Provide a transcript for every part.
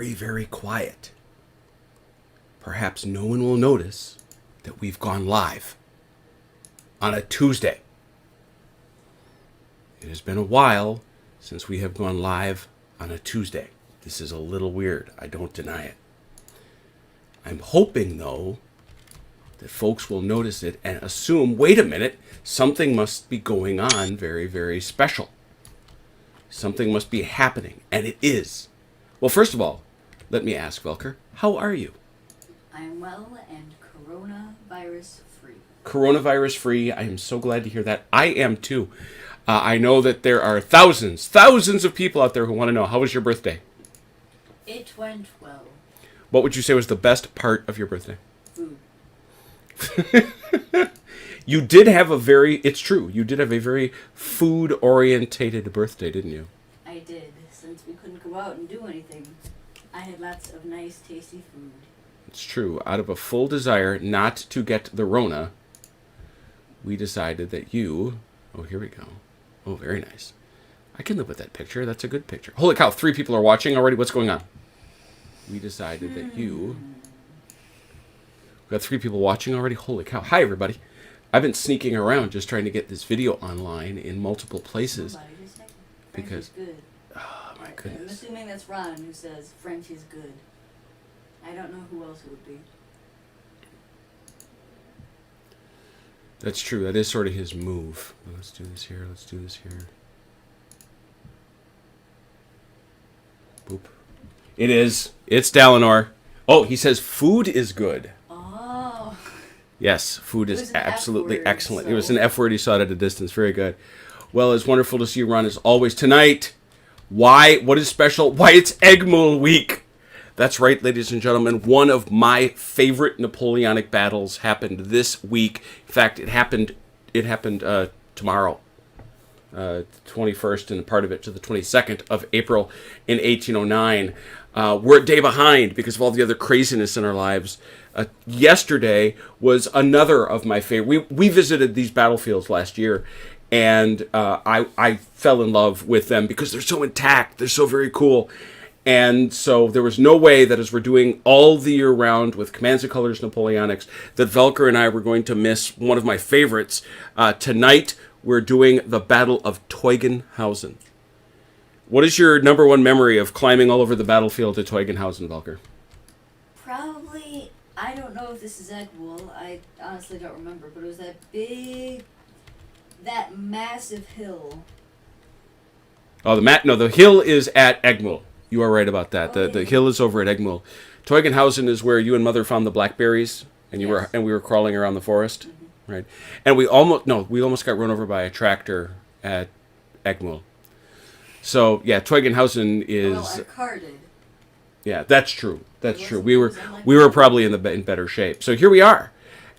very, very quiet. Perhaps no one will notice that we've gone live on a Tuesday. It has been a while since we have gone live on a Tuesday. This is a little weird. I don't deny it. I'm hoping, though, that folks will notice it and assume, wait a minute, something must be going on very, very special. Something must be happening, and it is. Well, first of all, let me ask, Velker, how are you? I am well and coronavirus free. Coronavirus free. I am so glad to hear that. I am too. I know that there are thousands of people out there who want to know, how was your birthday? It went well. What would you say was the best part of your birthday? Food. You did have it's true, you did have a very food-orientated birthday, didn't you? I did. Since we couldn't go out and do anything, I had lots of nice, tasty food. It's true. Out of a full desire not to get the Rona, we decided that you... Oh, here we go. Oh, very nice. I can live with that picture. That's a good picture. Holy cow, 3 people are watching already. What's going on? We decided that you... We got 3 people watching already. Holy cow. Hi, everybody. I've been sneaking around just trying to get this video online in multiple places. Because... French is good. Oh, my goodness. I'm assuming that's Ron who says French is good. I don't know who else it would be. That's true. That is sort of his move. Let's do this here. Let's do this here. Boop. It is. It's Dalinor. Oh, he says food is good. Oh. Yes, food is absolutely F-word, excellent. so. It was an F word. He saw it at a distance. Very good. Well, it's wonderful to see you, Ron, as always. Tonight, why? What is special? Why, it's Eggmul week. That's right, ladies and gentlemen. One of my favorite Napoleonic battles happened this week. In fact, it happened tomorrow, 21st, and part of it to the 22nd of April in 1809. We're a day behind because of all the other craziness in our lives. Yesterday was another of my favorite. We visited these battlefields last year, and I fell in love with them because they're so intact. They're so very cool. And so there was no way that as we're doing all the year round with Commands and Colors Napoleonics, that Velker and I were going to miss one of my favorites. Tonight, we're doing the Battle of Teugn-Hausen. What is your number one memory of climbing all over the battlefield at Teugn-Hausen, Velker? Probably, I don't know if this is Eggmul. I honestly don't remember, but it was that massive hill. Oh, the hill is at Eggmul. You are right about that. The hill is over at Eggmul. Teugn-Hausen is where you and Mother found the blackberries, and we were crawling around the forest, right? And we almost got run over by a tractor at Eggmul. So yeah, Teugn-Hausen is. Well, our car did. Yeah, that's true. That's true. We were probably in better shape. So here we are,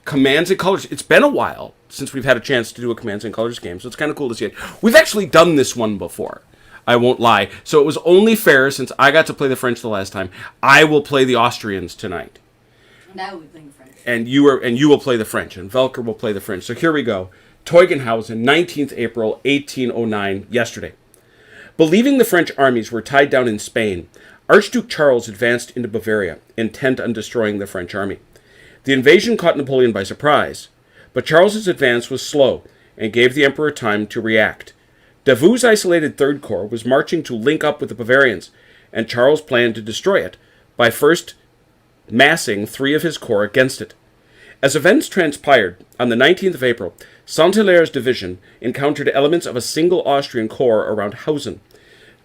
Commands and Colors. It's been a while since we've had a chance to do a Commands and Colors game, so it's kind of cool to see it. We've actually done this one before. I won't lie. So it was only fair, since I got to play the French the last time, I will play the Austrians tonight. And I will be playing French. And you will play the French, and Velker will play the French. So here we go. Teugn-Hausen, 19th April, 1809, yesterday. Believing the French armies were tied down in Spain, Archduke Charles advanced into Bavaria, intent on destroying the French army. The invasion caught Napoleon by surprise, but Charles's advance was slow and gave the Emperor time to react. Davout's isolated Third Corps was marching to link up with the Bavarians, and Charles planned to destroy it by first massing 3 of his corps against it. As events transpired, on the 19th of April, Saint-Hilaire's division encountered elements of a single Austrian corps around Hausen.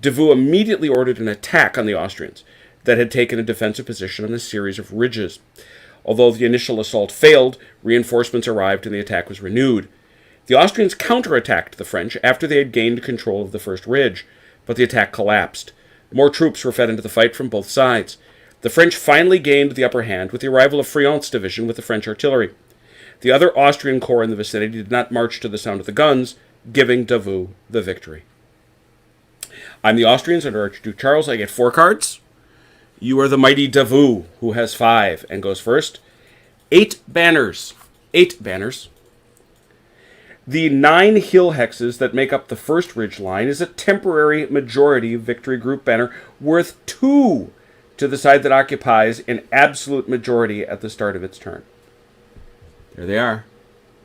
Davout immediately ordered an attack on the Austrians that had taken a defensive position on a series of ridges. Although the initial assault failed, reinforcements arrived and the attack was renewed. The Austrians counterattacked the French after they had gained control of the first ridge, but the attack collapsed. More troops were fed into the fight from both sides. The French finally gained the upper hand with the arrival of Friant's division with the French artillery. The other Austrian corps in the vicinity did not march to the sound of the guns, giving Davout the victory. I'm the Austrians under Archduke Charles. I get 4 cards. You are the mighty Davout, who has 5 and goes first. 8 banners. 8 banners. The 9 hill hexes that make up the first ridge line is a temporary majority victory group banner worth 2 to the side that occupies an absolute majority at the start of its turn. There they are.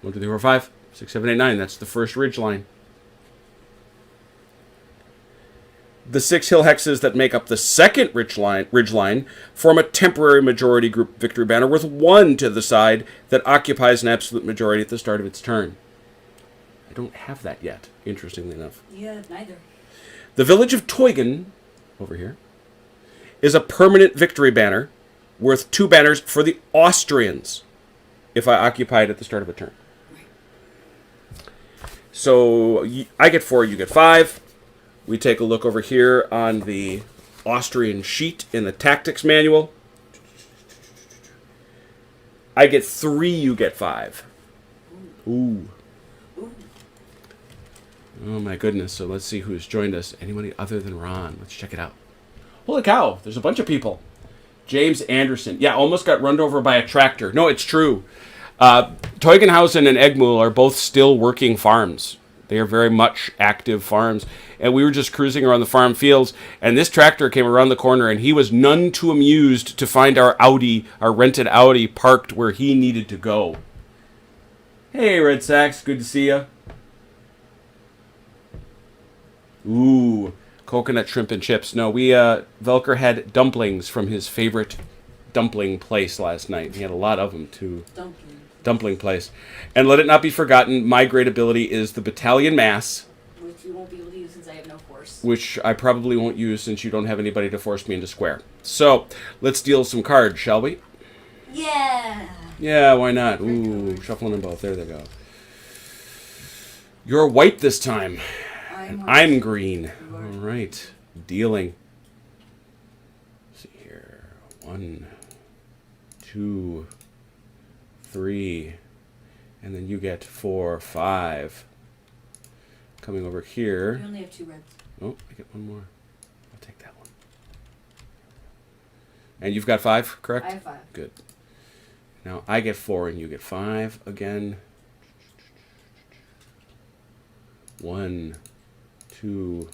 1, 2, 3, 4, 5, 6, 7, 8, 9. That's the first ridge line. The 6 hill hexes that make up the second ridge line form a temporary majority group victory banner with 1 to the side that occupies an absolute majority at the start of its turn. I don't have that yet, interestingly enough. Yeah, neither. The village of Teugn, over here, is a permanent victory banner worth 2 banners for the Austrians if I occupy it at the start of a turn. So I get 4, you get 5. We take a look over here on the Austrian sheet in the tactics manual. I get 3, you get 5. Ooh. Oh my goodness. So let's see who's joined us. Anybody other than Ron? Let's check it out. Holy cow. There's a bunch of people. James Anderson. Yeah, almost got run over by a tractor. No, it's true. Teugn-Hausen and Eggmühl are both still working farms. They are very much active farms. And we were just cruising around the farm fields, and this tractor came around the corner, and he was none too amused to find our Audi, our rented Audi, parked where he needed to go. Hey, Red Sox. Good to see you. Ooh, coconut shrimp and chips. No, Velker had dumplings from his favorite dumpling place last night. He had a lot of them, too. Dumpling place. And let it not be forgotten, my great ability is the Battalion Mass. Which you won't be able to use since I have no force. Which I probably won't use since you don't have anybody to force me into square. So, let's deal some cards, shall we? Yeah! Yeah, why not? Ooh, shuffling them both. There they go. You're white this time. I'm green. All right. Dealing. Let's see here. 1, 2, 3. And then you get 4, 5. Coming over here. You only have 2 reds. Oh, I get 1 more. I'll take that one. And you've got 5, correct? I have 5. Good. Now I get 4 and you get 5 again. 1, 2,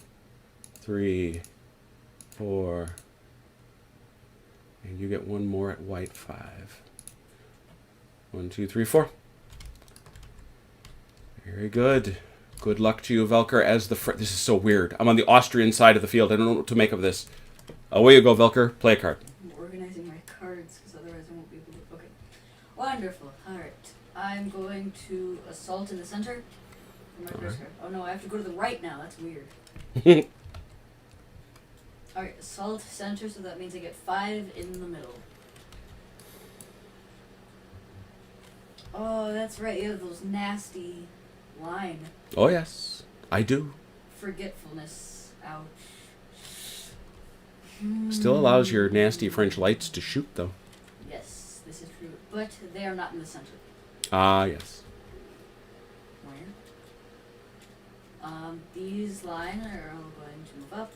3, 4. And you get 1 more at white. 5. 1, 2, 3, 4. Very good. Good luck to you, Velker, as the... This is so weird. I'm on the Austrian side of the field. I don't know what to make of this. Away you go, Velker. Play a card. I'm organizing my cards, because otherwise I won't be able to... Okay. Wonderful. Alright. I'm going to assault in the center. For my first card. Oh no, I have to go to the right now. That's weird. Alright, assault center, so that means I get 5 in the middle. Oh, that's right. You have those nasty line. Oh, yes. I do. Forgetfulness. Ouch. Still allows your nasty French lights to shoot, though. Yes, this is true. But they are not in the center. Ah, yes. Where? These lines are all going to move up.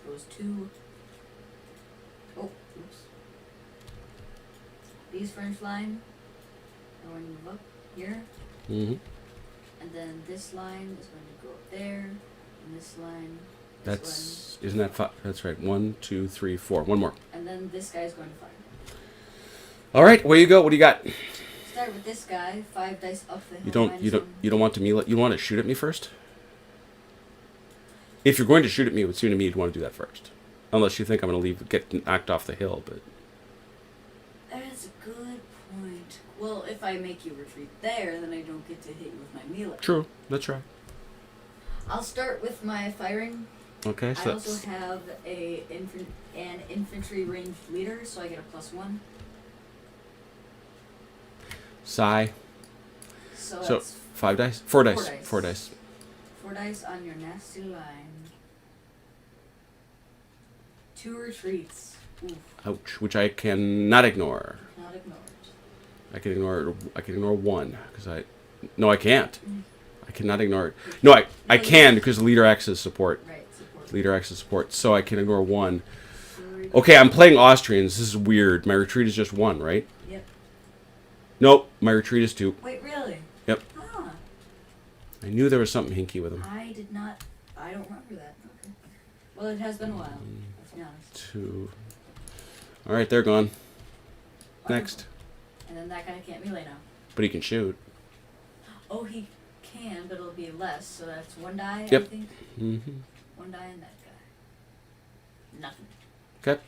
Those 2. Oh, oops. These French line are going to move up here. Mm-hmm. And then this line is going to go up there. And this line. That's... Isn't that 5? That's right. 1, 2, 3, 4. 1 more. And then this guy's going to fire. All right, where you go? What do you got? Start with this guy. 5 dice up the hill. You don't want to melee. You want to shoot at me first? If you're going to shoot at me, it would seem to me you'd want to do that first. Unless you think I'm going to get knocked off the hill, but... That's a good point. Well, if I make you retreat there, then I don't get to hit you with my melee. True. That's right. I'll start with my firing. Okay, so I also have an infantry ranged leader, so I get a +1. Sigh. So So, that's 5 dice? 4 dice. 4 dice. 4 dice. 4 dice on your nasty line. 2 retreats. Oof, Ouch. Which I cannot ignore. not ignored. I can ignore 1 because no, I can't. I cannot ignore it. No, I can because the leader acts as support. Right, support. Leader acts as support, so I can ignore 1. Okay, I'm playing Austrians. This is weird. My retreat is just 1, right? Yep. Nope, my retreat is 2. Wait, really? Yep. Ah, I knew there was something hinky with them. I don't remember that. Okay. Well, it has been a while. Let's be honest. 2, All right, they're gone. Next. And then that guy can't melee now. But he can shoot. Oh, he can, but it'll be less. So that's one die, Yep. I think. Mm-hmm. One die and that guy. Nothing. Okay.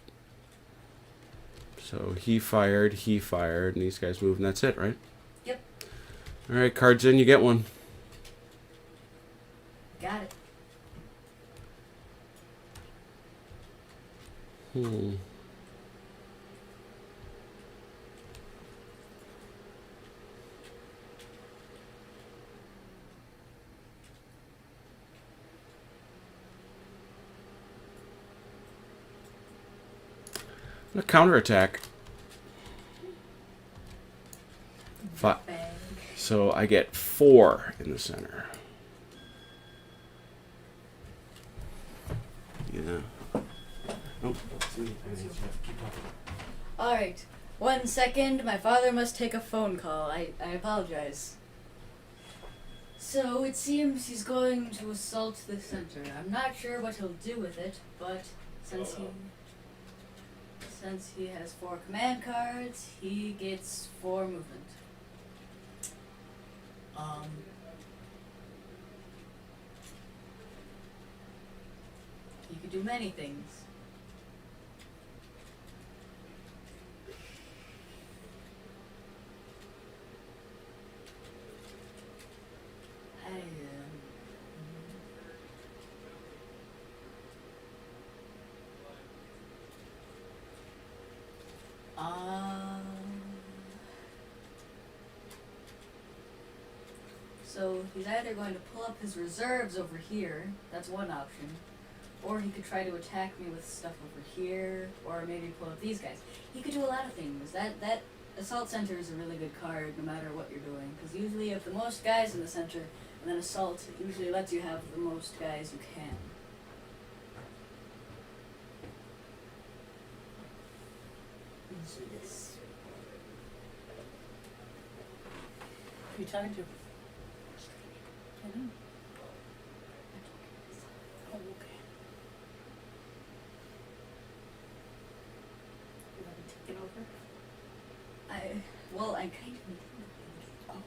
So he fired, and these guys move, and that's it, right? Yep. All right, cards in, you get one. Got it. A counterattack. Five. Bag. So I get 4 in the center. Yeah. Oh, Alright. 1 second. My father must take a phone call. I apologize. So it seems he's going to assault the center. I'm not sure what he'll do with it, but since he has 4 command cards, he gets 4 movement. He could do many things. So he's either going to pull up his reserves over here, that's one option, or he could try to attack me with stuff over here, or maybe pull up these guys. He could do a lot of things. That Assault Center is a really good card no matter what you're doing, because usually you have the most guys in the center, and then Assault usually lets you have the most guys you can. Let's do this. Who you talking to? I know. Oh, okay. You want to take it over? I kind of. Oh, right.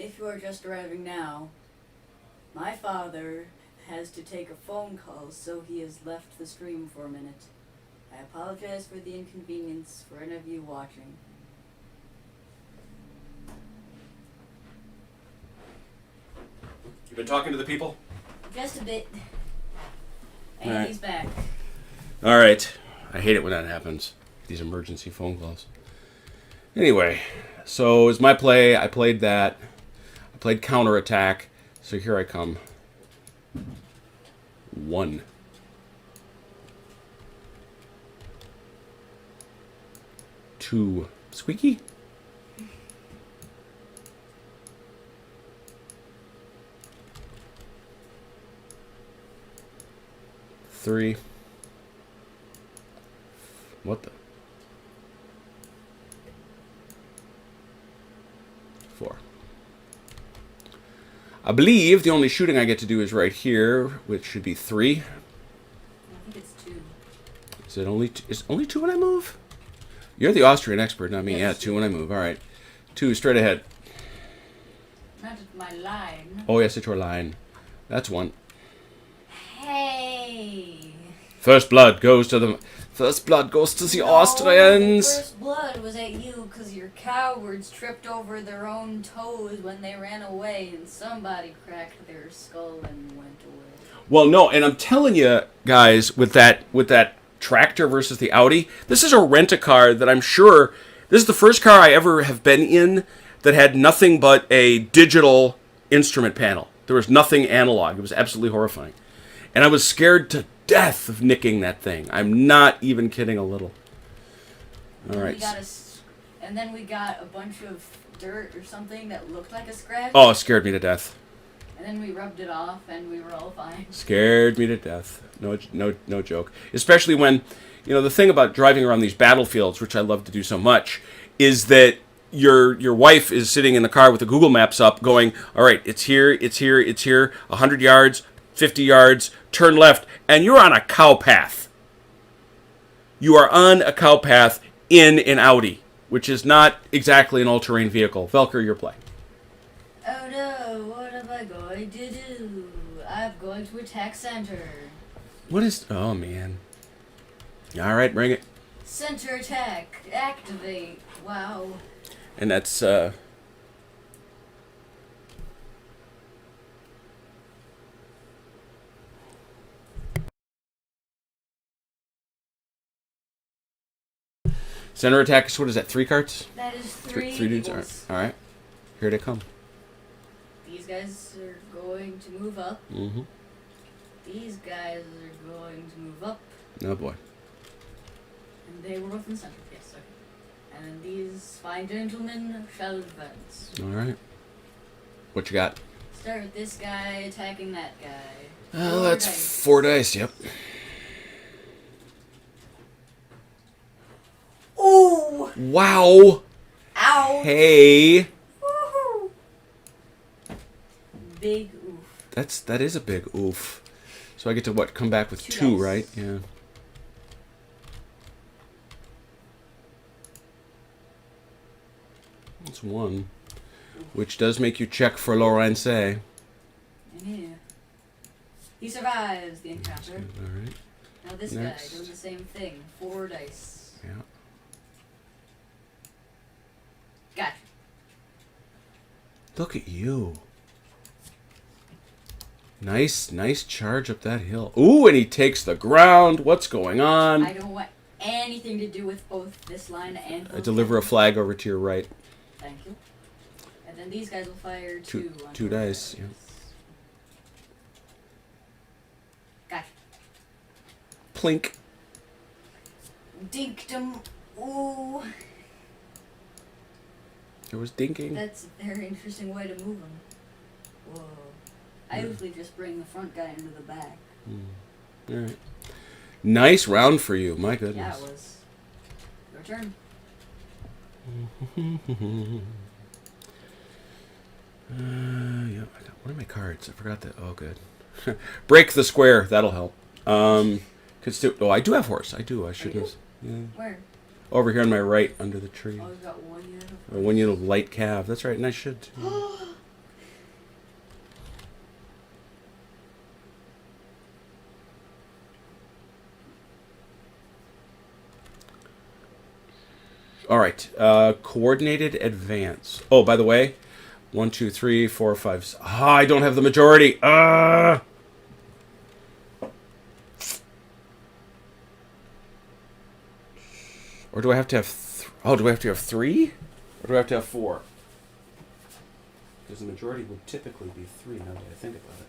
if you are just arriving now, my father has to take a phone call, so he has left the stream for a minute. I apologize for the inconvenience for any of you watching. You been talking to the people? Just a bit. And Alright. he's back. All right. I hate it when that happens. These emergency phone calls. Anyway, so is my play. I played that. I played counterattack. So here I come. 1. 2. Squeaky? 3. What the? 4. I believe the only shooting I get to do is right here, which should be 3. I think it's 2. Is it only is it only 2 when I move? You're the Austrian expert, not me. Yes, Yeah, 2 when I move. All right. 2 straight ahead. Not at my line. Oh, yes, it's your line. That's 1. Hey! First blood goes to the Austrians. First blood was at you because your cowards tripped over their own toes when they ran away and somebody cracked their skull and went away. Well, no, and I'm telling you guys, with that tractor versus the Audi, this is a rent-a-car that I'm sure this is the first car I ever have been in that had nothing but a digital instrument panel. There was nothing analog. It was absolutely horrifying. And I was scared to death of nicking that thing. I'm not even kidding a little. All right. And then we got a bunch of dirt or something that looked like a scratch. Oh, it scared me to death. And then we rubbed it off and we were all fine. Scared me to death. No joke. Especially when, the thing about driving around these battlefields, which I love to do so much, is that your wife is sitting in the car with the Google Maps up going, all right, it's here, 100 yards, 50 yards, turn left, and you're on a cow path. You are on a cow path in an Audi, which is not exactly an all-terrain vehicle. Velker, your play. Oh no, what am I going to do? I'm going to attack center. What is... Oh, man. All right, bring it. Center attack. Activate. Wow. And that's... Center attack is, what is that, 3 cards? That is 3. 3 dudes? equals. All right. Here they come. These guys are going to move up. Mm-hmm. These guys are going to move up. Oh, boy. And they were both in the center. Yes, okay. And then these fine gentlemen shall advance. All right. What you got? Start with this guy attacking that guy. Oh, 4 that's dice. 4 dice, yep. Ooh! Wow. Ow! Hey. Woohoo! Big oof. That is a big oof. So I get to, what, come back with 2 2, dice. right? Yeah. That's 1. Which does make you check for Lorraine. Yeah. He survives the encounter. All right. Now this Next. guy does the same thing. 4 dice. Yeah. Gotcha. Look at you. Nice charge up that hill. Ooh, and he takes the ground. What's going on? I don't want anything to do with both this line and I deliver a flag over to your right. Thank you. And then these guys will fire 2 on 2 both dice. Yeah. Gotcha. Plink. Dinkdom. Ooh. There was dinking. That's a very interesting way to move them. Whoa. I usually just bring the front guy into the back. All right. Nice round for you. My Yeah, goodness. it was. Your turn. Yeah. What are my cards? I forgot that. Oh, good. Break the square. That'll help. Oh, I do have horse. I do. I should have. Yeah. Where? Over here on my right, under the tree. Oh, we've got 1 unit of Or 1 unit of light cav. That's right, and I should too. right. Coordinated advance. Oh, by the way, 1, 2, 3, 4, 5. Ah, I don't have the majority. Or do I have to have... Oh, do I have to have 3? Or do I have to have 4? Because the majority would typically be 3, now that I think about it.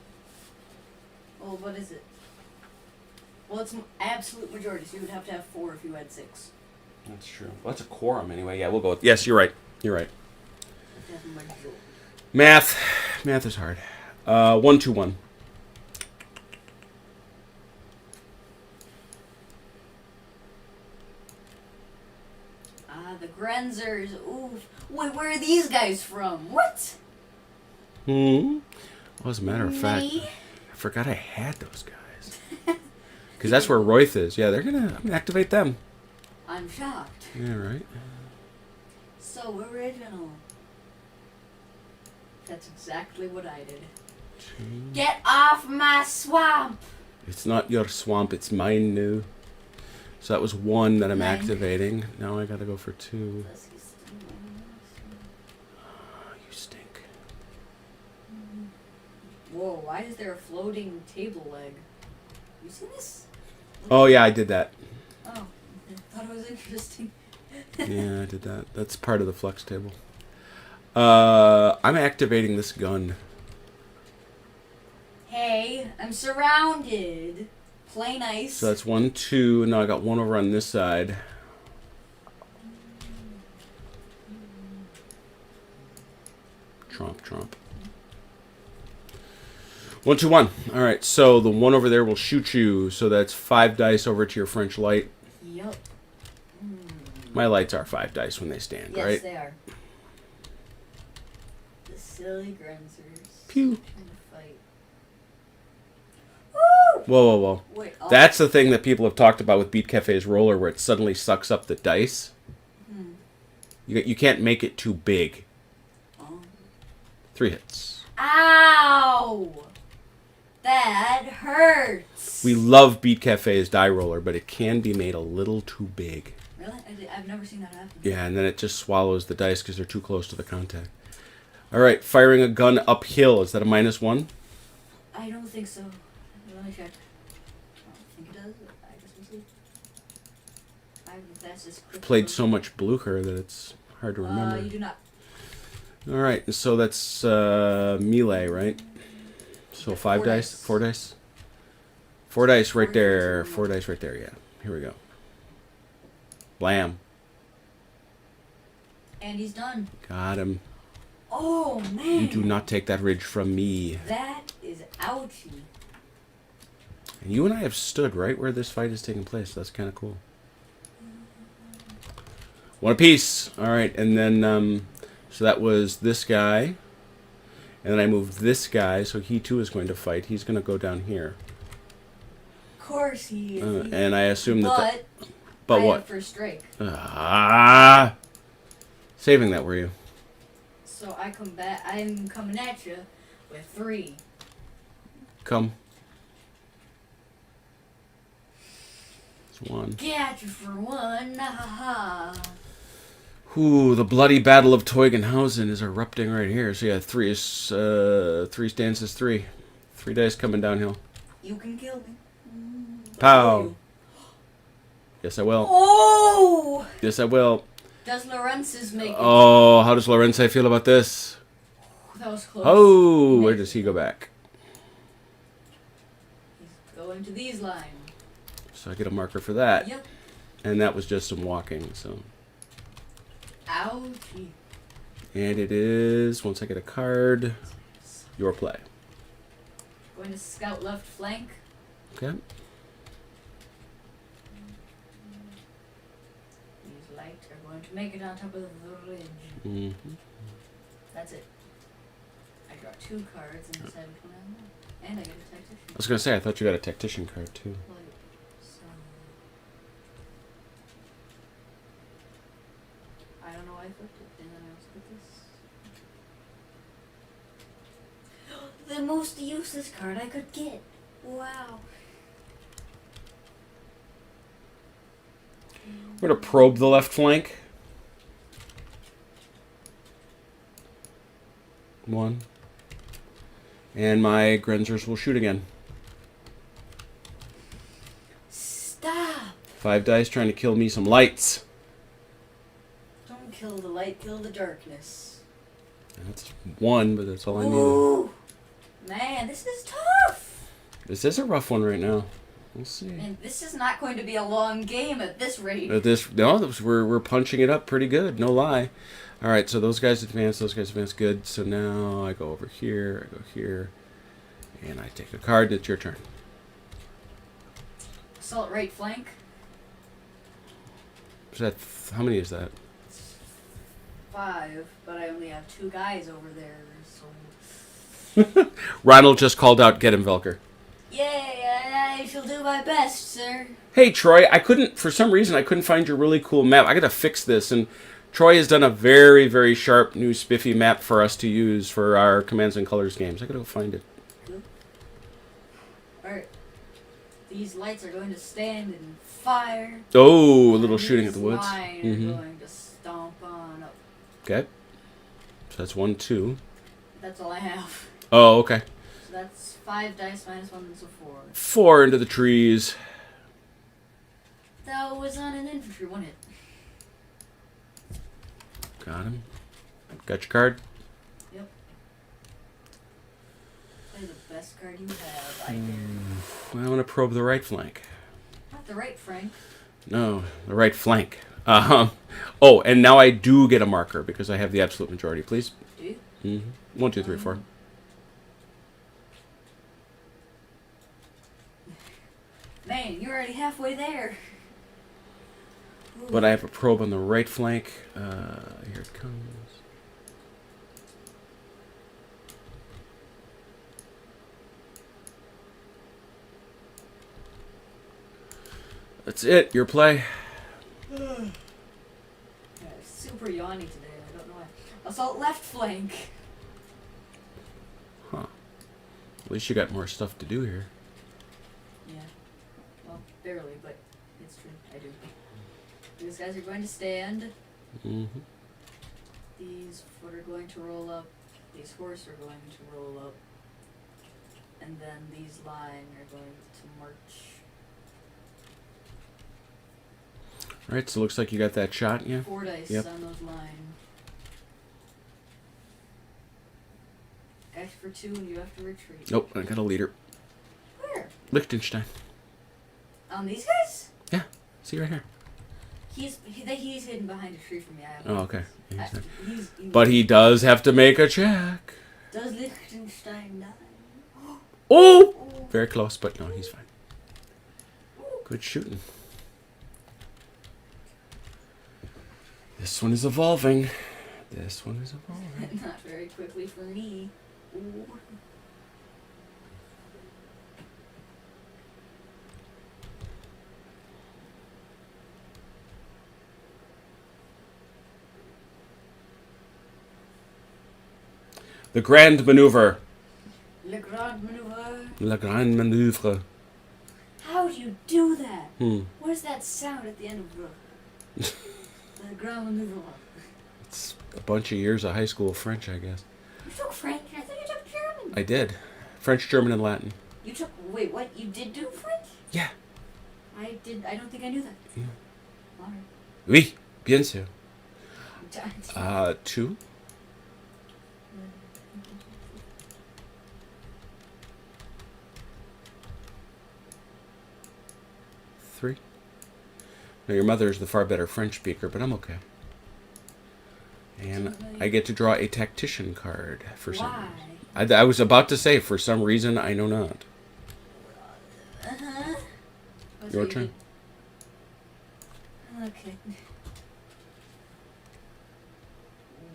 Well, what is it? Well, it's absolute majority, so you would have to have 4 if you had 6. That's true. Well, that's a quorum anyway. Yeah, we'll go with... Yes, you're right. You're right. You have to have a majority. Math. Math is hard. 1, 2, 1. The Grenzers. Ooh. Wait, where are these guys from? What? Well, as a matter of fact, Me? I forgot I had those guys. Because that's where Royth is. Yeah, I'm gonna activate them. I'm shocked. Yeah, right. So original. That's exactly what I did. 2. Get off my swamp! It's not your swamp, it's mine now. So that was 1 that I'm Mine. activating. Now I gotta go for 2. You stink. Whoa, why is there a floating table leg? You see this? Oh, yeah, I did that. Oh, I thought it was interesting. Yeah, I did that. That's part of the flux table. I'm activating this gun. Hey, I'm surrounded. Play nice. So that's 1, 2, and now I got 1 over on this side. Tromp, tromp. 1, 2, 1. All right, so the 1 over there will shoot you. So that's 5 dice over to your French light. Yup. My lights are 5 dice when they stand, Yes, right? they are. The silly Grenzers. Pew. Trying to fight. Whoa, whoa, whoa. Wait, That's the thing that people have talked about with Beat Cafe's roller, where it suddenly sucks up the dice. You can't make it too big. Oh. 3 hits. Ow! That hurts. We love Beat Cafe's die roller, but it can be made a little too big. Really? I've never seen that happen. Yeah, and then it just swallows the dice because they're too close to the contact. All right, firing a gun uphill. Is that a -1? I don't think so. Let me check. I don't think it does. I guess we'll see. That's just Played so much Blucher that it's hard to remember. You do not. All right, so that's melee, right? So Yeah, 5 4 dice, dice. 4 dice, 4 dice right 4 there, dice. 4 dice right there. Yeah, here we go. Blam, And he's done. got him. Oh, man. You do not take that ridge from me. That is ouchie. And you and I have stood right where this fight is taking place. So that's kind of cool. 1 apiece. All right, and then so that was this guy, and then I moved this guy, so he too is going to fight. He's going to go down here, Of course he is. and I assume that. But But I what? have first strike. Saving that, were you? So I come back. I'm coming at you with 3. Come. It's 1. Get you for 1. Ha ha. Ooh, the bloody battle of Teugn-Hausen is erupting right here. So yeah, 3 is 3 stances 3. 3 dice coming downhill. You can kill me. Pow. Yes, I will. Oh! Yes, I will. Does Lorenz's make it? Oh, how does Lorenz feel about this? That was close. Oh, where does he go back? He's going to these lines. So I get a marker for that. Yep. And that was just some walking, so. Ouchie. And it is, once I get a card, your play. Going to scout left flank. Okay. These light are going to make it on top of the ridge. Mm-hmm. That's it. I draw 2 cards and decide which one I want. And I get a tactician. I was going to say, I thought you got a tactician card, too. Well, so I don't know why I flipped it, and then I also put this. The most useless card I could get. Wow. We're going to probe the left flank. 1. And my Grenzers will shoot again. Stop! 5 dice trying to kill me some lights. Don't kill the light, kill the darkness. That's 1, but that's all I need. Ooh! Man, this is tough! This is a rough one right now. We'll see. And this is not going to be a long game at this rate. We're punching it up pretty good, no lie. All right, so those guys advance, good. So now I go over here, I go here, and I take a card. It's your turn. Assault right flank. Is that how many is that? 5, but I only have 2 guys over there, so... Ronald just called out, get him, Velker. Yay, I shall do my best, sir. Hey, Troy, for some reason, I couldn't find your really cool map. I gotta fix this, and Troy has done a very, very sharp new spiffy map for us to use for our Commands and Colors games. I gotta go find it. Cool. Alright. These lights are going to stand and fire. Oh, a little shooting at the woods. Mine are going to stomp on up. Okay. So that's 1, 2. That's all I have. Oh, okay. So that's 5 dice minus 1, so 4. 4 into the trees. That was on an infantry, wasn't it? Got him. Got your card? Yep. Play the best card you have. I did. I want to probe the right flank. Not the right, Frank. No, the right flank. Oh, and now I do get a marker because I have the absolute majority. Please. Do you? Mm-hmm. 1, 2, 3, 4. Man, you're already halfway there. Ooh. But I have a probe on the right flank. Here it comes. That's it. Your play. Yeah, super yawny today. I don't know why. Assault left flank. Huh. At least you got more stuff to do here. Yeah. Well, barely, but it's true. I do. These guys are going to stand. Mm-hmm. These foot are going to roll up. These horse are going to roll up. And then these line are going to march. All right, so it looks like you got that shot, yeah? 4 dice Yep. on those line. Act for 2 and you have to retreat. Nope, I got a leader. Where? Liechtenstein. On these guys? Yeah, see right here. He's hidden behind a tree from me. I have Oh, okay. Yeah, I, he's not- he's, But he does have to make a check. Does Liechtenstein die? Oh! Very close, but no, he's fine. Good shooting. This one is evolving. This one is evolving. Not very quickly for me. Ooh. The Grand Maneuver. Le Grand Maneuver. Le Grand Maneuver. How do you do that? Hmm. What is that sound at the end of Le Grand Maneuver? It's a bunch of years of high school French, I guess. You took French? I thought you took German. I did. French, German, and Latin. You took, wait, what? You did do French? Yeah. I don't think I knew that. Yeah. Alright. Oui, bien sûr. 2. 2. Three. Now your mother is the far better French speaker, but I'm okay. And I get to draw a tactician card for some Why? reason. I was about to say, for some reason, I know not. Uh-huh. Your turn. Okay.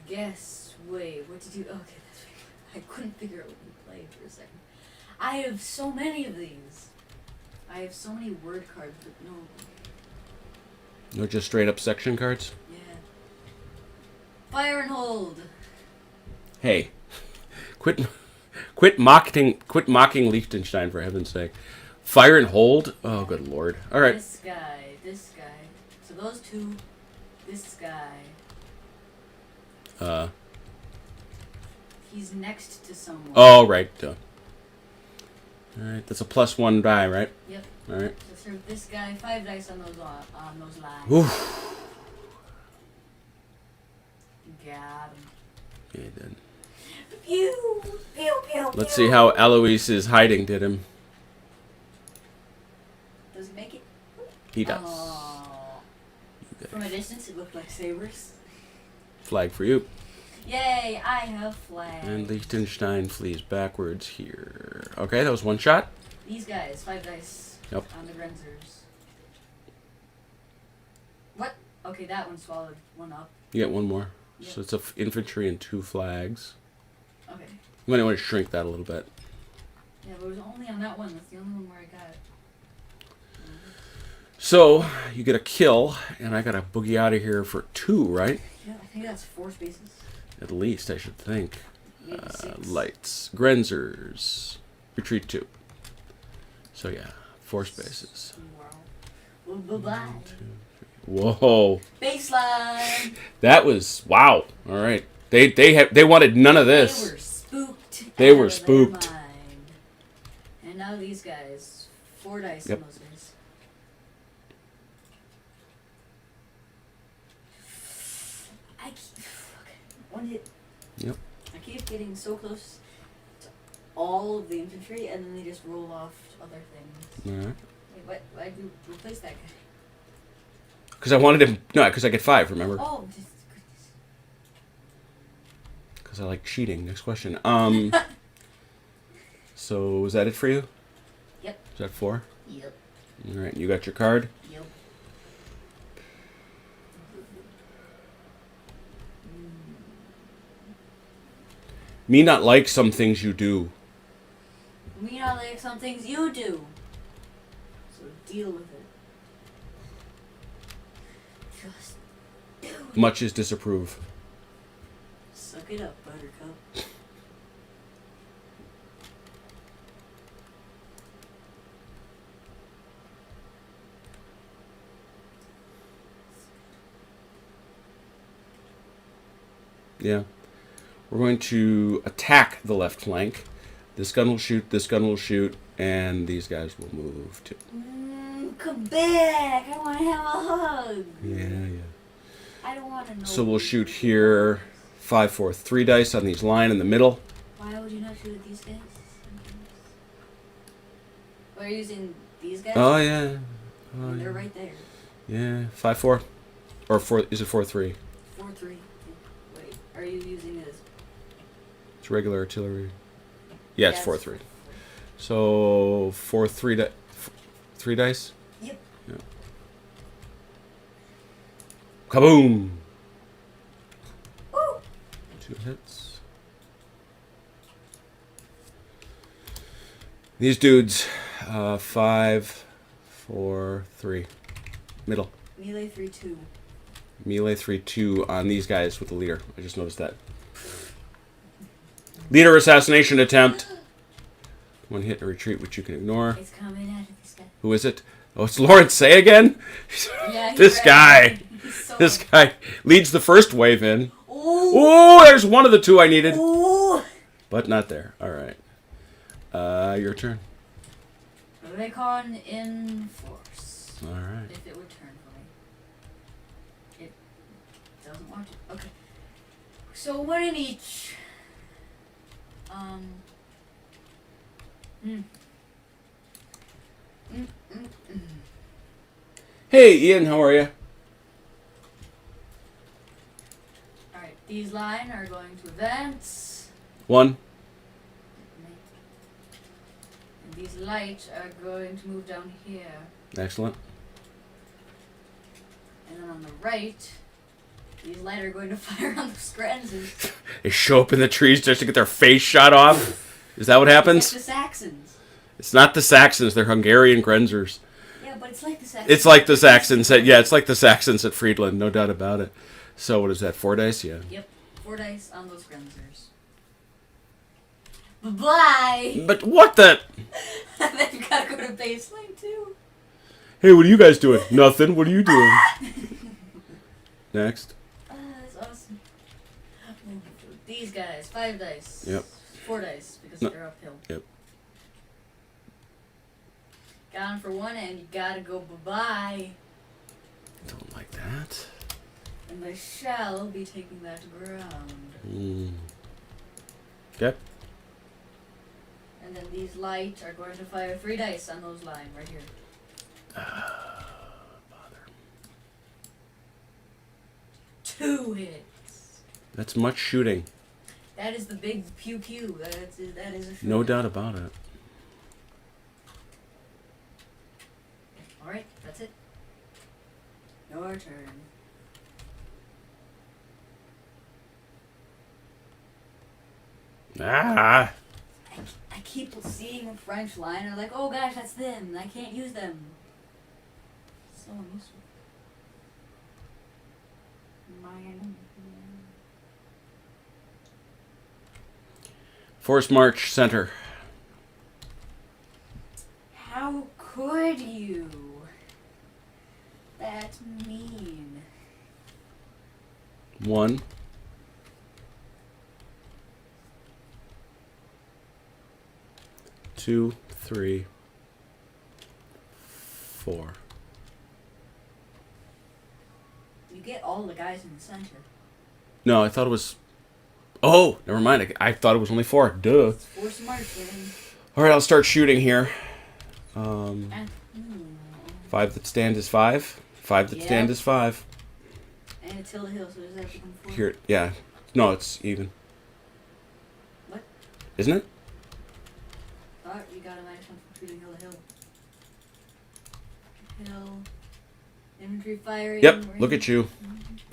Guess. Wait, what did you... Okay, that's right. I couldn't figure out what you played for a second. I have so many of these. I have so many word cards, but no... No, just straight up section cards? Yeah. Fire and hold. Hey, quit mocking Liechtenstein, for heaven's sake. Fire and hold? Oh, good lord. All right. This guy. So those two. This guy. He's next to someone. Oh, right. Duh. All right, that's a +1 die, right? Yep. All right. So serve this guy 5 dice on those lines. Oof. Got him. Yeah, he did. Pew! Pew, pew, Let's pew. see how Eloise's hiding did him. Does he make it? He does. Oh. From a distance, it looked like sabers. Flag for you. Yay! I have flags. And Liechtenstein flees backwards here. Okay, that was one shot. These guys, 5 dice Yep. on the Grenzers. What? Okay, that one swallowed one up. You get one more. Yep. So it's a infantry and 2 flags. Okay. You might want to shrink that a little bit. Yeah, but it was only on that one. That's the only one where I got it. So you get a kill, and I got to boogie out of here for 2, right? Yeah, I think that's 4 spaces. At least, I should think. Maybe 6. Lights. Grenzers. Retreat 2. So yeah, 4 spaces. Wow. Well, bye-bye. Whoa. Baseline! That was, wow. All right. They wanted none of They this. were spooked. They out were of their spooked. mind. And now these guys, 4 dice Yep. on those guys. I keep, one hit. Yep. I keep getting so close to all of the infantry, and then they just roll off other things. All right. Wait, why'd you replace that guy? Because I wanted him, no, because I get 5, remember? Oh, just goodness. Because I like cheating. Next question. So is that it for you? Yep. Is that 4? Yep. All right. You got your card? Yep. Me not like some things you do. Me not like some things you do. So deal with it. Just do it. Much is disapprove. Suck it up, Buttercup. Yeah. We're going to attack the left flank. This gun will shoot, this gun will shoot, and these guys will move too. Come back! I want to have a hug. Yeah. I don't want to know. So we'll shoot here 5, 4, 3 dice on these line in the middle. Why would you not shoot at these guys? Are you using these guys? Oh yeah. Oh, They're yeah. right there. Yeah. 5, 4. Or 4, is it 4, 3? 4-3. Wait, are you using this? It's regular artillery. Yeah, it's Yes. 4, 3. So 4, 3, 3 dice? Yep. Yeah. Kaboom! Woo! 2 hits. These dudes, 5, 4, 3. Middle. Melee 3-2. Melee 3, 2 on these guys with the leader. I just noticed that. Leader assassination attempt. 1 hit and retreat, which you can ignore. It's coming out of this guy. Who is it? Oh, it's Lawrence Say again? Yeah, This he's guy. right. He's so This guy leads the first wave in. Ooh. Oh, there's one of the 2 I needed. Ooh. But not there. All right. Your turn. Recon in force. All right. If it would turn for me. It doesn't want to. Okay. So 1 in each. Hey, Ian, how are you? Alright, these line are going to events. 1. And these light are going to move down here. Excellent. And then on the right, these light are going to fire on the Scranses. They show up in the trees just to get their face shot off. Is that what It's happens? like the Saxons. It's not the Saxons. They're Hungarian Grenzers. Yeah, but it's like the Saxons. It's like the Saxons. Yeah, it's like the Saxons at Friedland. No doubt about it. So what is that? 4 dice? Yeah. Yep, 4 dice on those Grenzers. Bye-bye! But what the? Then you gotta go to baseline too. Hey, what are you guys doing? Nothing. What are you doing? Next. That's awesome. These guys, 5 dice. Yep. 4 dice, because No. they're uphill. Yep. Got him for 1, and you gotta go bye-bye. Don't like that. And I shall be taking that ground. Okay. And then these light are going to fire 3 dice on those line right here. Bother. 2 hits. That's much shooting. That is the big pew pew. That is a shooting. No doubt about it. Alright, that's it. Your turn. Ah! I keep seeing a French line and I'm like, oh gosh, that's them. I can't use them. So unuseful. Force march center. How could you? That's mean. 1. 2, 3, 4. You get all the guys in the center. No, I thought it was. Oh, never mind. I thought it was only 4. Duh. It's force marching. All right, I'll start shooting here. And, 5 that stand is 5. 5 that Yep. stand is 5. and it's hill to hill, so does that become 4? Here, yeah. No, it's even. What? Isn't it? Thought you got a minus 1 from shooting hill to hill. Hill. Infantry firing. Yep. Look at you.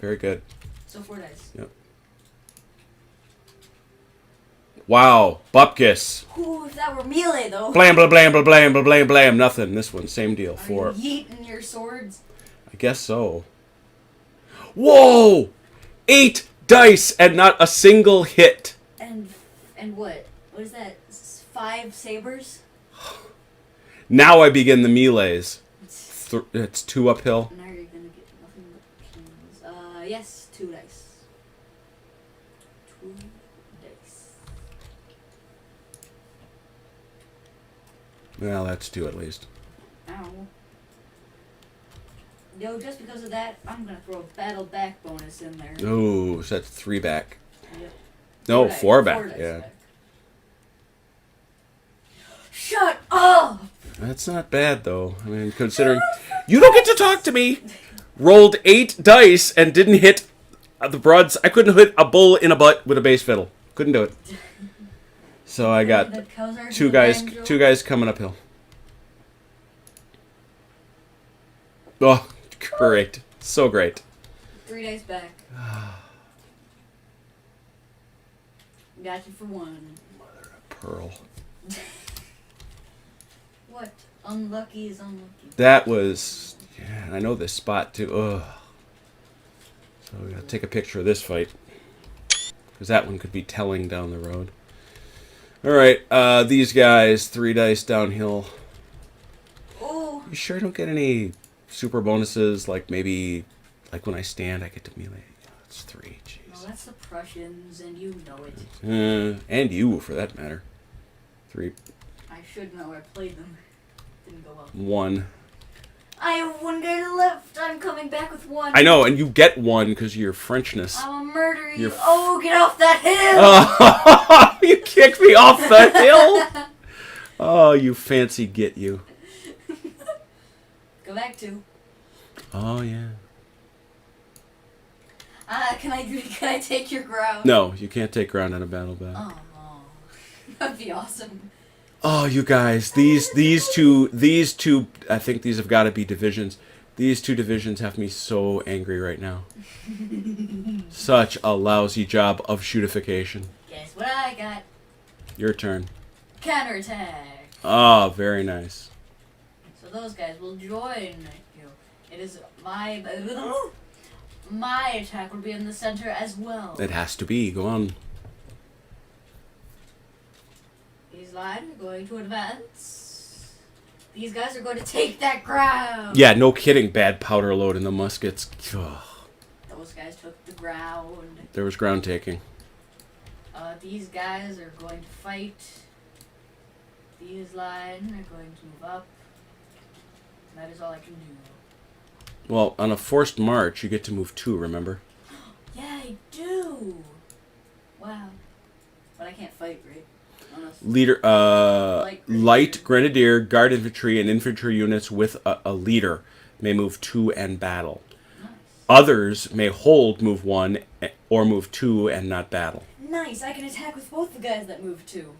Very good. So 4 dice. Yep. Wow. Bupkis. Ooh, if that were melee though. Blam, blam, blam, blam, blam, blam, blam, blam. Nothing. This one, same deal. Are 4. you yeeting your swords? I guess so. Whoa! 8 dice and not a single hit. And what? What is that? 5 sabers? Now I begin the melees. It's 2 uphill. Now you're gonna get nothing but pins. Yes, 2 dice. 2 dice. Well, that's 2 at least. Ow. Yo, just because of that, I'm gonna throw a battle back bonus in there. Oh, so that's 3 back. Yep. No, dice. 4 back. 4 dice Yeah. back. Shut up! That's not bad, though. I mean, considering... You don't get to talk to me! Rolled 8 dice and didn't hit the broads. I couldn't hit a bull in a butt with a bass fiddle. Couldn't do it. So I got That cows are 2 the guys banjo. 2 guys coming uphill. Oh, great. So great. 3 dice back. Got you for 1. Pearl. What? Unlucky is unlucky. That was... Yeah, I know this spot, too. Ugh. So we gotta take a picture of this fight. Because that one could be telling down the road. Alright, these guys, 3 dice downhill. Oh! You sure don't get any super bonuses? Like maybe... Like when I stand, I get to melee. It's 3, No, jeez. that's the Prussians, and you know it. And you, for that matter. 3, I should know. I played them. Didn't go well. 1. I have 1 guy left. I'm coming back with 1. I know, and you get 1 because of your Frenchness. I'm gonna murder you. You're Oh, get off that hill! Oh, you kicked me off the hill? Oh, you fancy get you. Go back to. Oh, yeah. Can I take your ground? No, you can't take ground on a battle back. Oh, that'd be awesome. Oh, you guys, these two, I think these have got to be divisions. These 2 divisions have me so angry right now. Such a lousy job of shootification. Guess what I got? Your turn. Counterattack. Oh, very nice. So those guys will join you. It is my attack will be in the center as well. It has to be. Go on. These lines are going to advance. These guys are going to take that ground. Yeah, no kidding. Bad powder load in the muskets. Ugh. Those guys took the ground. There was ground taking. These guys are going to fight. These line are going to move up. And that is all I can do. Well, on a forced march, you get to move 2, remember? Yeah, I do. Wow. But I can't fight, right? Unless Leader, Light light grenadier, guard infantry, and infantry units with a leader may move 2 and battle. Nice. Others may hold move 1 or move 2 and not battle. Nice. I can attack with both the guys that move 2.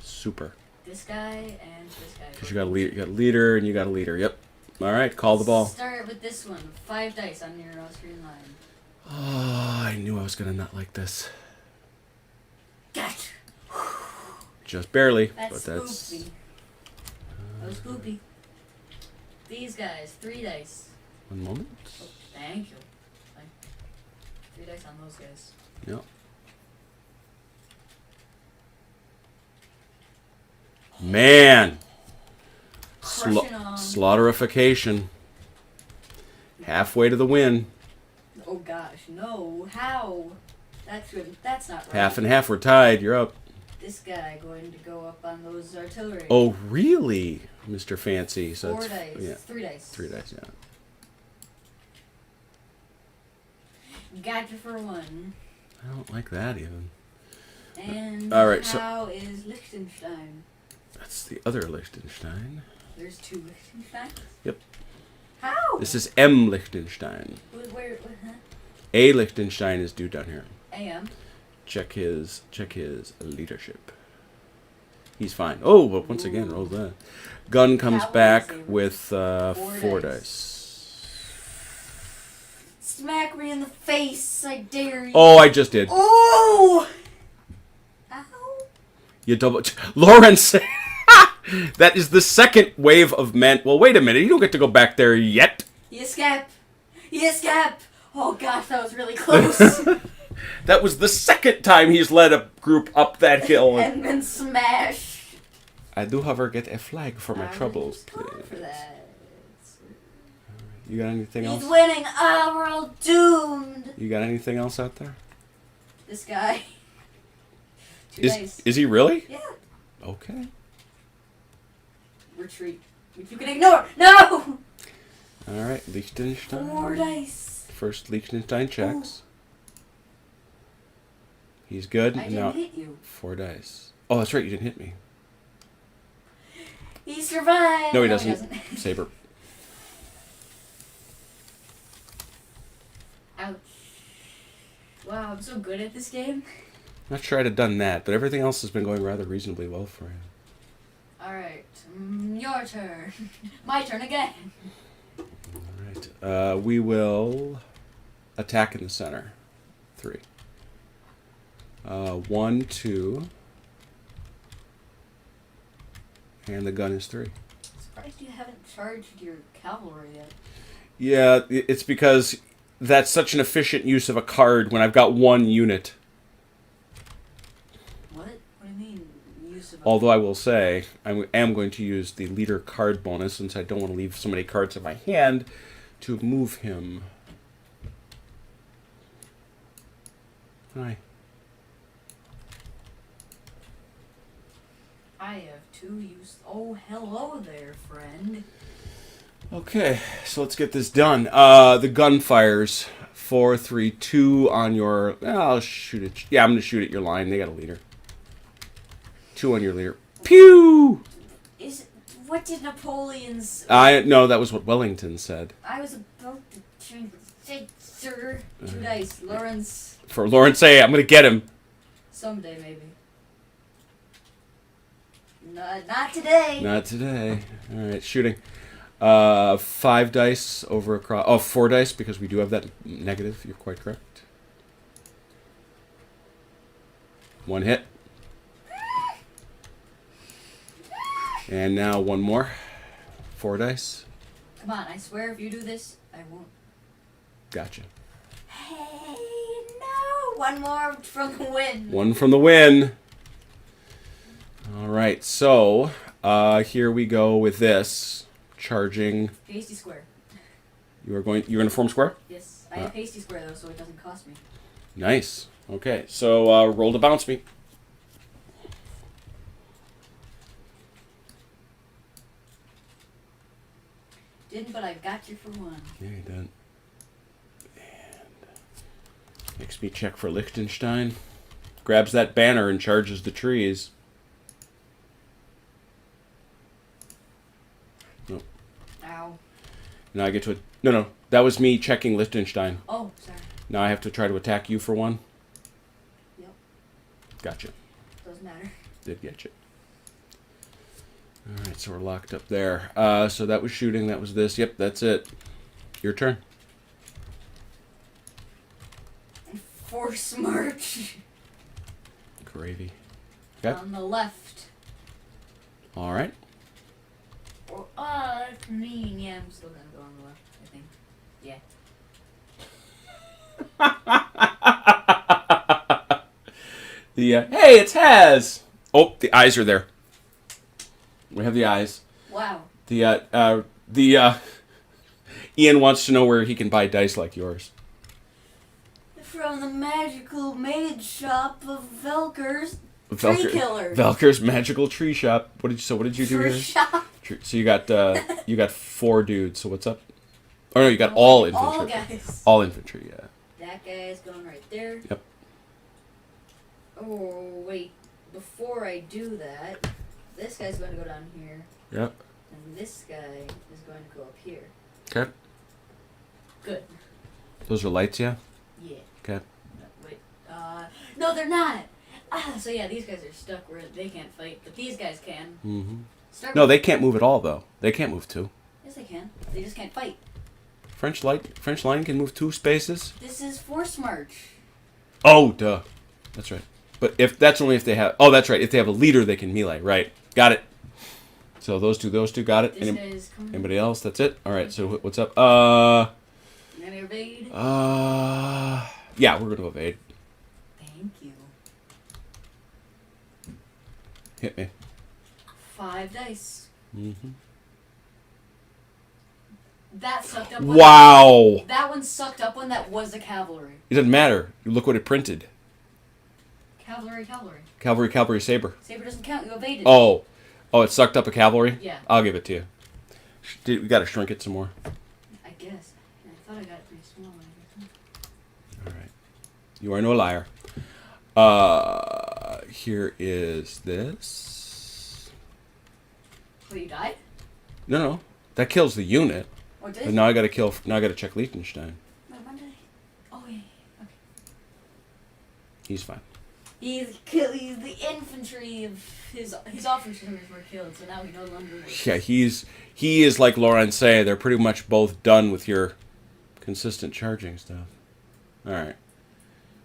Super. This guy and this guy. Because you got a leader, and you got a leader. Yep. All right, call the ball. Start with this one. 5 dice on your Austrian line. Oh, I knew I was gonna not like this. Gotcha. Just barely, That's but that's. spoopy. That was spoopy. These guys, 3 dice. One moment. Oh, thank you. 3 dice on those guys. Yep. Man. Crushing on. Slaughterification. Halfway to the win. Oh gosh, no. How? That's good. That's not right. Half and half. We're tied. You're up. This guy going to go up on those artillery. Oh, really, Mr. Fancy? So 4 it's, dice. Yeah. 3 dice. 3 dice. Yeah. Gotcha for 1. I don't like that even. And All right, so- how is Liechtenstein? That's the other Liechtenstein. There's 2 Liechtensteins? Yep. How? This is M. Liechtenstein. Where huh? A. Liechtenstein is due down here. AM. Check his leadership. He's fine. Oh, but once again, rolls that. Gun comes Cavalry back saber. with 4 4 dice. Smack me in the face, I dare you. Oh, I just did. Oh! Ow. You double. Lawrence! That is the second wave of men. Well, wait a minute. You don't get to go back there yet. You escape. You escape. Oh gosh, that was really close. That was the second time he's led a group up that hill. And then smash. I do, however, get a flag for my I troubles, was going for please. that. You got anything He's else? winning. Ah, we're all doomed. You got anything else out there? This guy. 2 dice. Is he really? Yeah. Okay. Retreat. Which you can ignore. No! All right, Liechtenstein. 4 dice. First Liechtenstein checks. He's good. I Now didn't hit you. 4 dice. Oh, that's right. You didn't hit me. He survived. No, he doesn't. Saber. Ouch. Wow, I'm so good at this game. Not sure I'd have done that, but everything else has been going rather reasonably well for you. Alright, your turn. My turn again. All right. We will attack in the center. 3. 1, 2. And the gun is 3. Surprised you haven't charged your cavalry yet. Yeah, it's because that's such an efficient use of a card when I've got 1 unit. What? What do you mean, use of Although I will say, I am going to use the leader card bonus since I don't want to leave so many cards in my hand to move him. Hi. I have 2 use. Oh, hello there, friend. Okay, so let's get this done. The gun fires 4, 3, 2 on your. I'll shoot it. Yeah, I'm gonna shoot at your line. They got a leader. 2 on your leader. Pew! What did Napoleon's? No, that was what Wellington said. I was about to say, sir. 2 dice, Lawrence. For Lawrence, say I'm gonna get him. Someday, maybe. Not today. Not today. All right, shooting. 5 dice over across. Oh, 4 dice because we do have that negative. You're quite correct. 1 hit. And now 1 more. 4 dice. Come on, I swear if you do this, I won't. Gotcha. Hey, no! 1 more from the win. 1 from the win. All right, so here we go with this. Charging. Hasty square. You're going to form square? Yes. I have hasty square though, so it doesn't cost me. Nice. Okay, so roll to bounce me. Didn't, but I got you for one. Yeah, you did. And makes me check for Liechtenstein. Grabs that banner and charges the trees. Nope. Ow. Now I get to... No. That was me checking Liechtenstein. Oh, sorry. Now I have to try to attack you for one. Yep. Gotcha. Doesn't matter. Did get you. Alright, so we're locked up there. So that was shooting. That was this. Yep, that's it. Your turn. Force march. Gravy. Okay. On the left. Alright. Oh, that's mean. Yeah, I'm still gonna go on the left, I think. Yeah. Hey, it's Haz! Oh, the eyes are there. We have the eyes. Wow. Ian wants to know where he can buy dice like yours. From the magical maid shop of Velker's Tree Killers. Velker's Magical Tree Shop. What did you do Tree here? shop. So you got 4 dudes. So what's up? Oh no, you got all infantry. All guys. All infantry, yeah. That guy's going right there. Yep. Oh wait, before I do that, this guy's going to go down here, Yep. and this guy is going to go up here. Okay. Good. Those are lights, yeah? Yeah. Okay. No, wait. No, they're not. So yeah, these guys are stuck where they can't fight, but these guys can. Mm-hmm. Start No, with- they can't move at all, though. They can't move 2. Yes, they can. They just can't fight. French line can move 2 spaces. This is force march. Oh, duh. That's right. But that's only if they have... Oh, that's right. If they have a leader, they can melee. Right. Got it. So those two got it. This guy's coming. Anybody else? That's it? All right, so what's up? Gonna evade. Yeah, we're going to evade. Thank you. Hit me. 5 dice. Mm-hmm. That sucked up. Wow! That one sucked up one. That was a cavalry. It doesn't matter. You look what it printed. Cavalry. Cavalry, saber. Saber doesn't count. You evaded. Oh, it sucked up a cavalry? Yeah. I'll give it to you. We got to shrink it some more. I guess. I thought I got it pretty small. All right. You are no liar. Here is this. Well, you died? No. That kills the unit. Or did But now I got to check Liechtenstein. Wait, when did I? Oh, yeah. Okay. He's fine. He's the infantry of his officers were killed, so now he no longer works. Yeah, he is like Laurent say. They're pretty much both done with your consistent charging stuff. All right.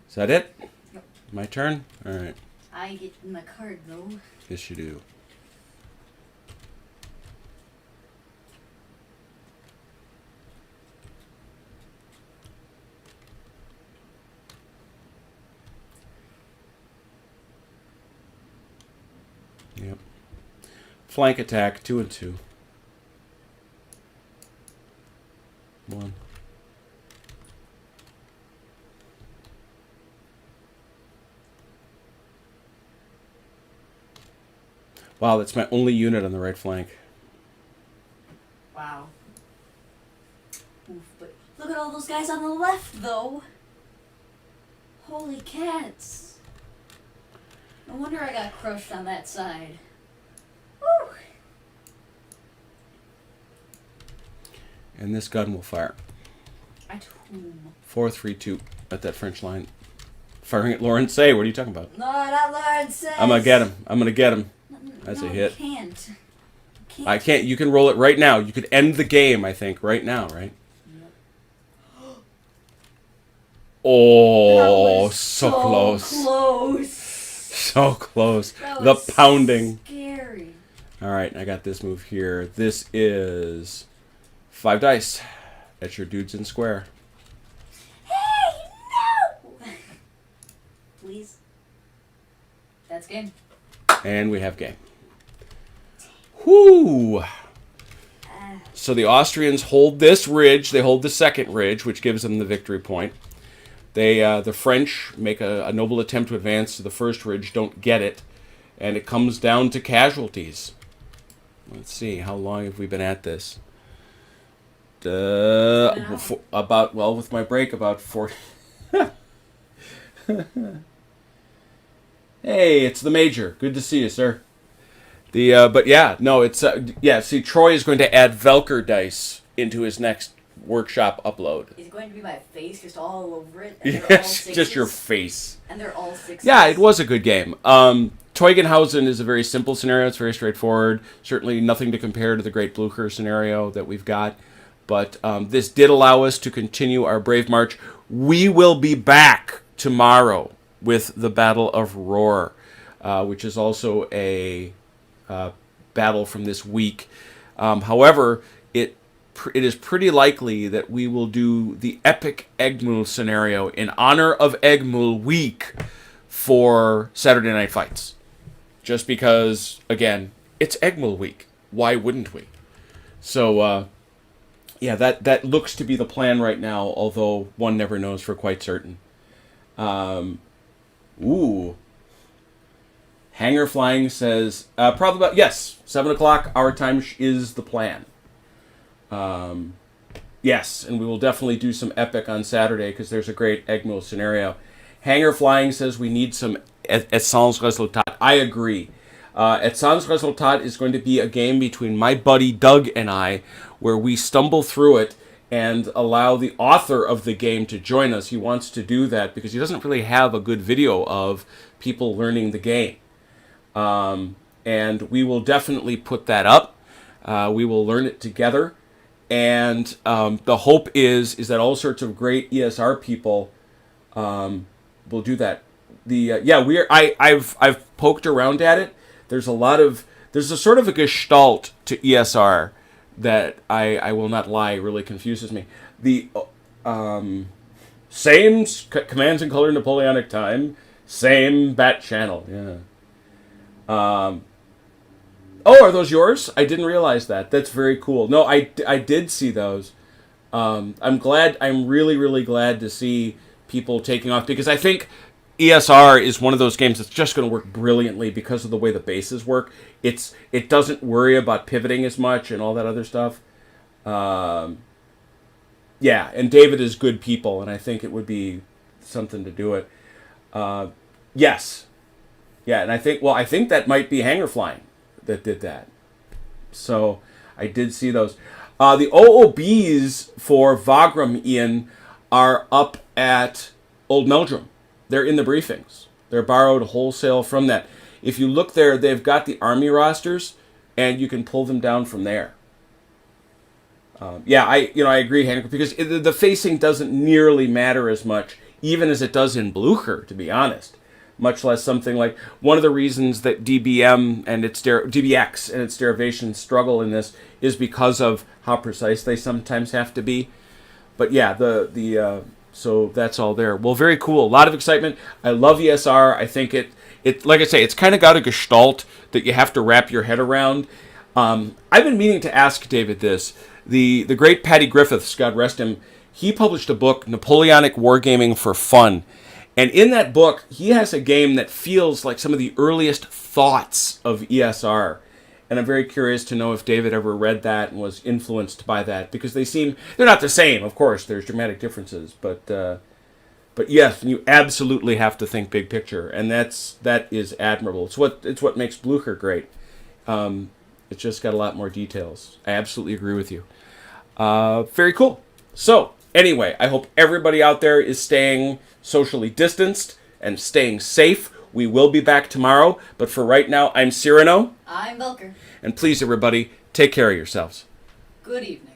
Is that it? Yep. My turn? All right. I get my card, though. Yes, you do. Yep. Flank attack, 2 and 2. 1. Wow, that's my only unit on the right flank. Wow. Oof, but look at all those guys on the left, though. Holy cats. No wonder I got crushed on that side. Woo! And this gun will fire. At whom? 4-3-2 at that French line. Firing at Lawrence Say. What are you talking about? No, not Lawrence. I'm gonna get him. That's a hit. You can't. I can't. You can roll it right now. You could end the game, I think, right now, right? Yep. Oh, That was so close. Close. So close. That The was pounding. Scary. All right, I got this move here. This is 5 dice. That's your dudes in square. Hey, no! Please. That's game. And we have game. Whoo! So the Austrians hold this ridge. They hold the second ridge, which gives them the victory point. The French make a noble attempt to advance to the first ridge, don't get it, and it comes down to casualties. Let's see, how long have we been at this? With my break, about 40. Hey, it's the Major. Good to see you, sir. See, Troy is going to add Velker dice into his next workshop upload. Is it going to be my face just all over it? And they're all Yes, sixes? just your face. And they're all sixes. Yeah, it was a good game. Teugn-Hausen is a very simple scenario. It's very straightforward. Certainly nothing to compare to the Great Blucher scenario that we've got. But this did allow us to continue our brave march. We will be back tomorrow with the Battle of Rohr, which is also a battle from this week. However, it is pretty likely that we will do the epic Eggmühl scenario in honor of Eggmühl week for Saturday Night Fights. Just because, again, it's Eggmühl week. Why wouldn't we? So, that looks to be the plan right now, although one never knows for quite certain. Hanger Flying says, probably about, yes, 7 o'clock, our time is the plan. Yes, and we will definitely do some epic on Saturday, because there's a great Eggmühl scenario. Hanger Flying says we need some Essence Resultat. I agree. Essence Resultat is going to be a game between my buddy Doug and I, where we stumble through it and allow the author of the game to join us. He wants to do that because he doesn't really have a good video of people learning the game. And we will definitely put that up. We will learn it together. And the hope is that all sorts of great ESR people will do that. I've poked around at it. There's a sort of a gestalt to ESR that I will not lie, really confuses me. The same commands and color Napoleonic time, same bat channel. Yeah. Are those yours? I didn't realize that. That's very cool. No, I did see those. I'm really, really glad to see people taking off, because I think ESR is one of those games that's just going to work brilliantly because of the way the bases work. It doesn't worry about pivoting as much and all that other stuff. And David is good people, and I think it would be something to do it. Yes. Yeah, and I think that might be Hanger Flying that did that. So I did see those. The OOBs for Wagram, Ian, are up at Old Meldrum. They're in the briefings. They're borrowed wholesale from that. If you look there, they've got the army rosters, and you can pull them down from there. I agree, Henrik, because the facing doesn't nearly matter as much, even as it does in Blucher, to be honest. Much less something like one of the reasons that DBX and its derivations struggle in this is because of how precise they sometimes have to be. But yeah, so that's all there. Well, very cool. A lot of excitement. I love ESR. I think it like I say, it's kind of got a gestalt that you have to wrap your head around. I've been meaning to ask David this. The great Paddy Griffiths, God rest him, he published a book, Napoleonic Wargaming for Fun. And in that book, he has a game that feels like some of the earliest thoughts of ESR. And I'm very curious to know if David ever read that and was influenced by that, because they're not the same, of course, there's dramatic differences, but yes, you absolutely have to think big picture, and that is admirable. It's what makes Blucher great. It's just got a lot more details. I absolutely agree with you. Very cool. So, anyway, I hope everybody out there is staying socially distanced and staying safe. We will be back tomorrow, but for right now, I'm Cyrano. I'm Velker. And please, everybody, take care of yourselves. Good evening.